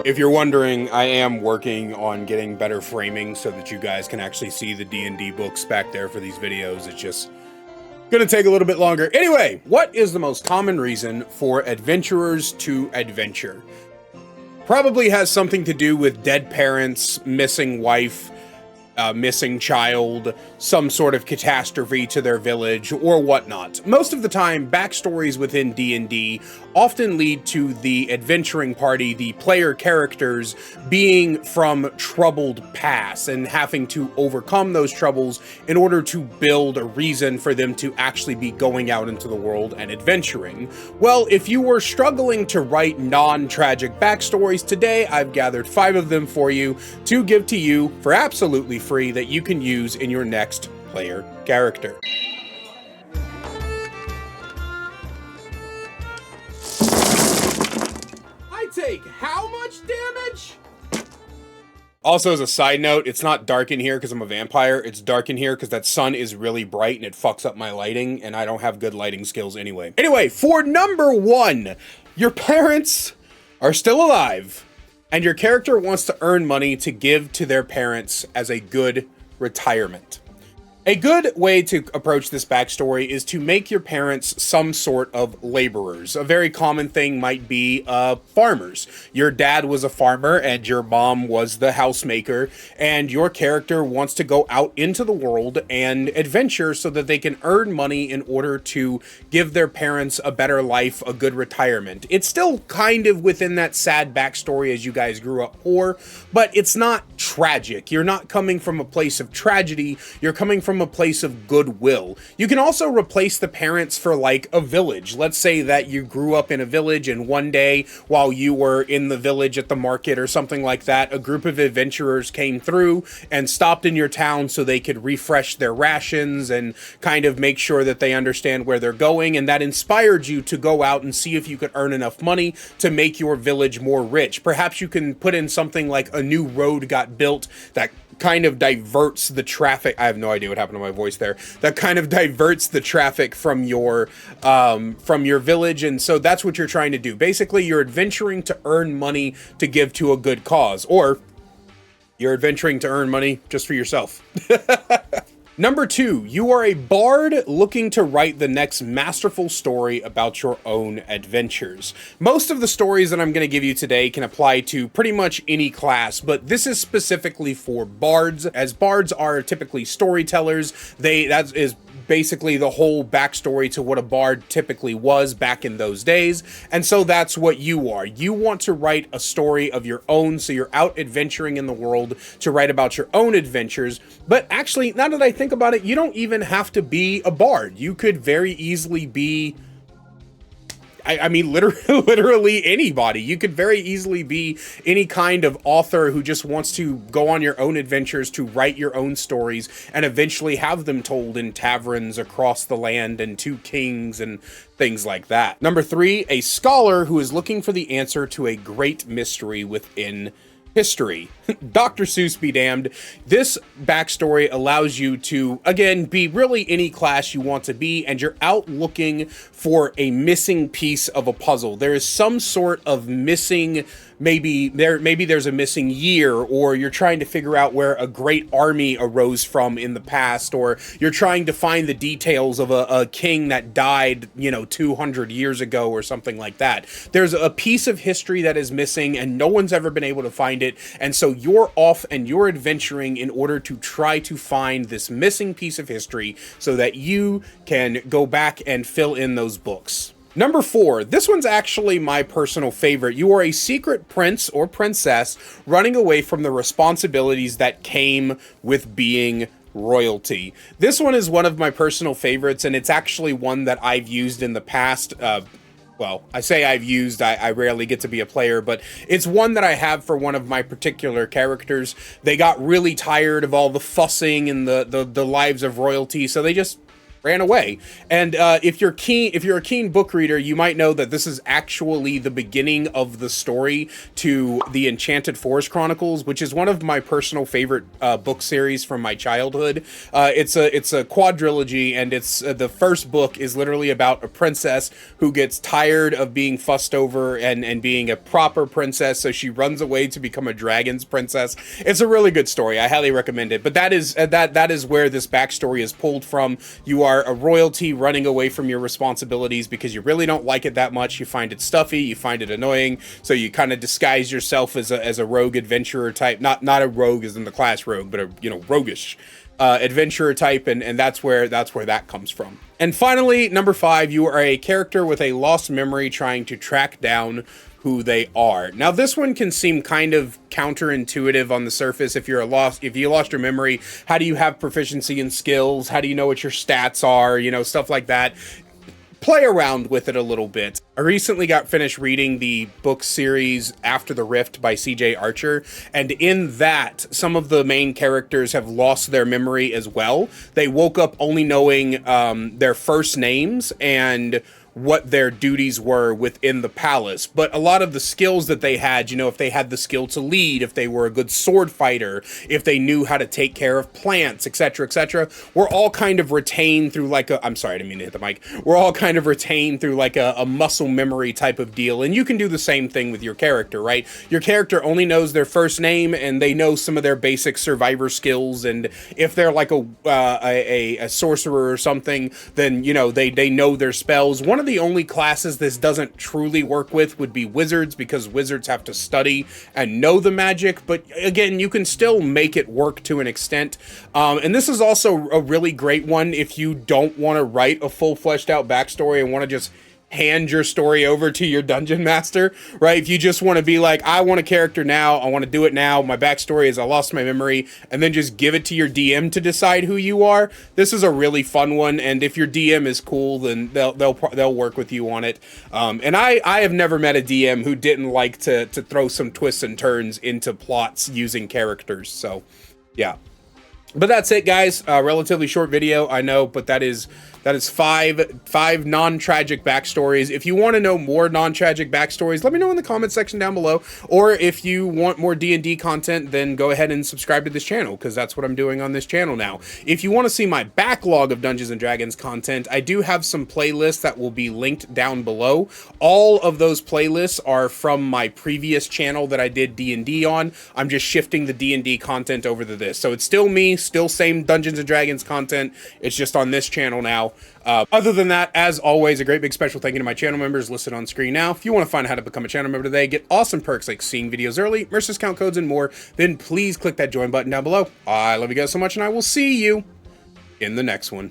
If you're wondering, I am working on getting better framing so that you guys can actually see the D&D books back there for these videos. It's just gonna take a little bit longer. Anyway, what is the most common reason for adventurers to adventure? Probably has something to do with dead parents, missing wife, missing child, some sort of catastrophe to their village, or whatnot. Most of the time, backstories within D&D often lead to the adventuring party, the player characters, being from troubled past and having to overcome those troubles in order to build a reason for them to actually be going out into the world and adventuring. Well, if you were struggling to write non-tragic backstories, today I've gathered 5 of them for you to give to you for absolutely free that you can use in your next player character. I take how much damage? Also, as a side note, it's not dark in here because I'm a vampire. It's dark in here because that sun is really bright and it fucks up my lighting, and I don't have good lighting skills anyway. Anyway, for number 1, your parents are still alive, and your character wants to earn money to give to their parents as a good retirement. A good way to approach this backstory is to make your parents some sort of laborers. A very common thing might be farmers. Your dad was a farmer and your mom was the housemaker, and your character wants to go out into the world and adventure so that they can earn money in order to give their parents a better life, a good retirement. It's still kind of within that sad backstory as you guys grew up poor, but it's not tragic. You're not coming from a place of tragedy, you're coming from a place of goodwill. You can also replace the parents for like a village. Let's say that you grew up in a village and one day while you were in the village at the market or something like that, a group of adventurers came through and stopped in your town so they could refresh their rations and kind of make sure that they understand where they're going, and that inspired you to go out and see if you could earn enough money to make your village more rich. Perhaps you can put in something like a new road got built that kind of diverts the traffic. I have no idea what happened to my voice there. That kind of diverts the traffic from your village, and so that's what you're trying to do. Basically, you're adventuring to earn money to give to a good cause, or you're adventuring to earn money just for yourself. Number 2, you are a bard looking to write the next masterful story about your own adventures. Most of the stories that I'm going to give you today can apply to pretty much any class, but this is specifically for bards, as bards are typically storytellers. That is basically the whole backstory to what a bard typically was back in those days, and so that's what you are. You want to write a story of your own, so you're out adventuring in the world to write about your own adventures. But actually, now that I think about it, you don't even have to be a bard. You could very easily be, I mean, literally anybody. You could very easily be any kind of author who just wants to go on your own adventures, to write your own stories, and eventually have them told in taverns across the land and to kings and things like that. Number 3, a scholar who is looking for the answer to a great mystery within history. Dr. Seuss be damned. This backstory allows you to, again, be really any class you want to be, and you're out looking for a missing piece of a puzzle. There is some sort of missing, maybe there's a missing year, or you're trying to figure out where a great army arose from in the past, or you're trying to find the details of a king that died, 200 years ago or something like that. There's a piece of history that is missing and no one's ever been able to find it, and so you're off and you're adventuring in order to try to find this missing piece of history so that you can go back and fill in those books. Number 4, this one's actually my personal favorite. You are a secret prince or princess running away from the responsibilities that came with being royalty. This one is one of my personal favorites, and it's actually one that I've used in the past. Well, I say I've used, I rarely get to be a player, but it's one that I have for one of my particular characters. They got really tired of all the fussing and the lives of royalty, so they just ran away. And if you're a keen book reader, you might know that this is actually the beginning of the story to the Enchanted Forest Chronicles, which is one of my personal favorite book series from my childhood. It's a quadrilogy, and it's the first book is literally about a princess who gets tired of being fussed over and being a proper princess, so she runs away to become a dragon's princess. It's a really good story. I highly recommend it. But that is where this backstory is pulled from. You are a royalty running away from your responsibilities because you really don't like it that much. You find it stuffy, you find it annoying, so you kind of disguise yourself as a rogue adventurer type. Not a rogue as in the class rogue, but a, you know, roguish adventurer type, and that's where that comes from. And finally, number 5, you are a character with a lost memory trying to track down who they are. Now, this one can seem kind of counterintuitive on the surface. If you lost your memory, how do you have proficiency in skills? How do you know what your stats are? You know, stuff like that. Play around with it a little bit. I recently got finished reading the book series After the Rift by C.J. Archer, and in that, some of the main characters have lost their memory as well. They woke up only knowing their first names and what their duties were within the palace. But a lot of the skills that they had, you know, if they had the skill to lead, if they were a good sword fighter, if they knew how to take care of plants, etc., were all kind of retained through like a, I'm sorry, I didn't mean to hit the mic. We're all kind of retained through like a muscle memory type of deal. And you can do the same thing with your character, right? Your character only knows their first name and they know some of their basic survivor skills. And if they're like a sorcerer or something, then, you know, they know their spells. One of the only classes this doesn't truly work with would be wizards, because wizards have to study and know the magic, but again, you can still make it work to an extent. And this is also a really great one if you don't want to write a full fleshed out backstory and want to just hand your story over to your dungeon master, right? If you just want to be like, I want a character now, I want to do it now, my backstory is I lost my memory, and then just give it to your DM to decide who you are, this is a really fun one. And if your DM is cool, then they'll work with you on it. And I have never met a DM who didn't like to throw some twists and turns into plots using characters. So yeah, but that's it, guys. Relatively short video, I know, but that is 5 non-tragic backstories. If you want to know more non-tragic backstories, let me know in the comment section down below. Or if you want more D&D content, then go ahead and subscribe to this channel, because that's what I'm doing on this channel now. If you want to see my backlog of Dungeons & Dragons content, I do have some playlists that will be linked down below. All of those playlists are from my previous channel that I did D&D on. I'm just shifting the D&D content over to this. So it's still me, still same Dungeons & Dragons content. It's just on this channel now. Other than that, as always, a great big special thank you to my channel members listed on screen now. If you want to find out how to become a channel member today, get awesome perks like seeing videos early, merch discount codes, and more, then please click that join button down below. I love you guys so much, and I will see you in the next one.